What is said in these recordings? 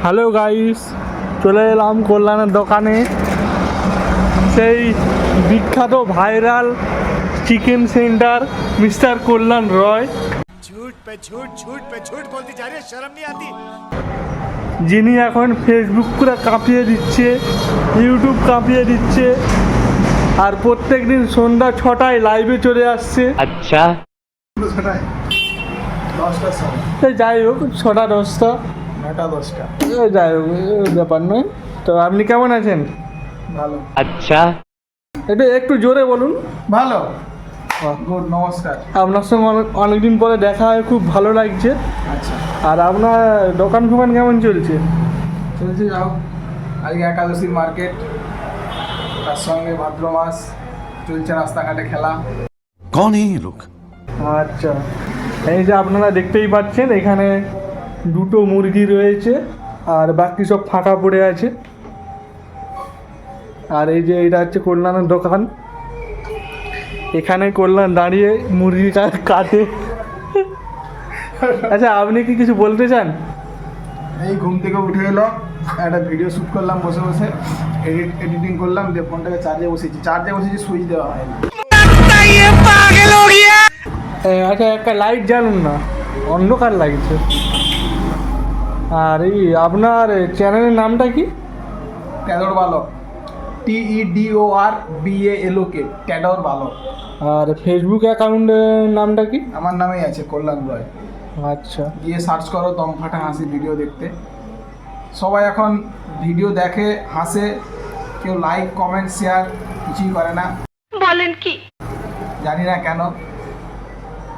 Hello guys, চলে এলাম কল্যাণের দোকানে। সেই বিখ্যাত ভাইরাল চিকেন সেন্টার মিস্টার কল্যাণ রয়, झूठ पे झूठ बोलती जा रही है, शर्म नहीं आती। যিনি এখন ফেসবুক পুরো কাঁপিয়ে দিচ্ছে, ইউটিউব কাঁপিয়ে দিচ্ছে, আর প্রত্যেক দিন সন্ধ্যা 6টায় লাইভে চলে আসছে। আচ্ছা, এই যাই হোক, 6টা 10টা 9টা 10টা যাই হোক, ব্যাপার নয়। তো আপনি কেমন আছেন? ভালো আচ্ছা, একটু জোরে বলুন। ভালো গুড নমস্কার। আপনার সঙ্গে অনেকদিন পরে দেখা হয়, খুব ভালো লাগছে। আচ্ছা আর আপনার দোকান ফোকান কেমন চলছে? চলছে যাও, আজকে একাদশীর মার্কেট, তার সঙ্গে ভাদ্র মাস চলছে, রাস্তাঘাটে খেলা। कौन है ये लोग? আচ্ছা, এই যে আপনারা দেখতেই পাচ্ছেন, এখানে দুটো মুরগি রয়েছে আর বাকি সব ফাঁকা পড়ে আছে। আর এই যে এটা হচ্ছে কল্যাণের দোকান, এখানে কল্যাণ দাঁড়িয়ে মুরগি কাটে। আচ্ছা, আপনি কি কিছু বলতে চান? এই ঘুম থেকে উঠে এলো, একটা ভিডিও শ্যুট করলাম বসে বসে, এডিটিং করলাম, দিয়ে ফোনটাকে চার্জে বসেছি, সুইচ দেওয়া হয়নি। আচ্ছা, একটা লাইট জ্বালুন না, অন্ধকার লাগছে। আর এই আপনার চ্যানেলের নামটা কি? ট্যাডর বালক, TEDORBALOK, ট্যাডর বালক। আর ফেসবুক অ্যাকাউন্টের নামটা কি? আমার নামেই আছে, কল্যাণ রয়। আচ্ছা, গিয়ে সার্চ করো দম ফাটা হাসি ভিডিও দেখতে। সবাই এখন ভিডিও দেখে, হাসে, কেউ লাইক কমেন্ট শেয়ার কিছুই করে না। বলেন কি? জানি না কেন,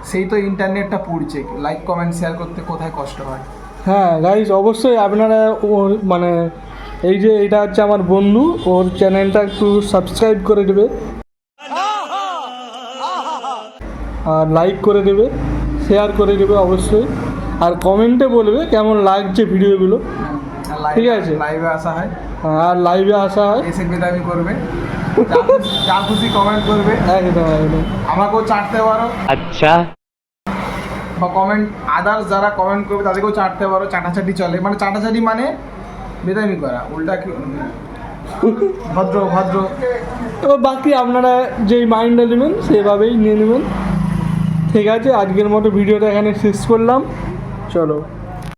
সেই তো ইন্টারনেটটা পুড়ছে, লাইক কমেন্ট শেয়ার করতে কোথায় কষ্ট হয়। হ্যাঁ গাইস, অবশ্যই আপনারা ওর মানে এই যে এটা হচ্ছে আমার বন্ধু, ওর চ্যানেলটা একটু সাবস্ক্রাইব করে দেবে আর লাইক করে দেবে, শেয়ার করে দেবে অবশ্যই, আর কমেন্টে বলবে কেমন লাগছে ভিডিওগুলো। ঠিক আছে। লাইভে আসা হয়, আর লাইভে আসা হয়, এসে বেদামি করবে, যা খুশি কমেন্ট করবে, একদম একদম। আমাকেও চাটতে পারো, আচ্ছা, বা কমেন্ট আদার্স যারা কমেন্ট করবে তাদেরকেও চাটতে পারো। চাটাচাটি চলে, মানে চাটাচাটি মানে বেদামি করা, উল্টা কি ভদ্র ভদ্র। এবার বাকি আপনারা যেই মাইন্ডে নেবেন সেভাবেই নিয়ে নেবেন। ঠিক আছে, আজকের মতো ভিডিওটা এখানে শেষ করলাম, চলো।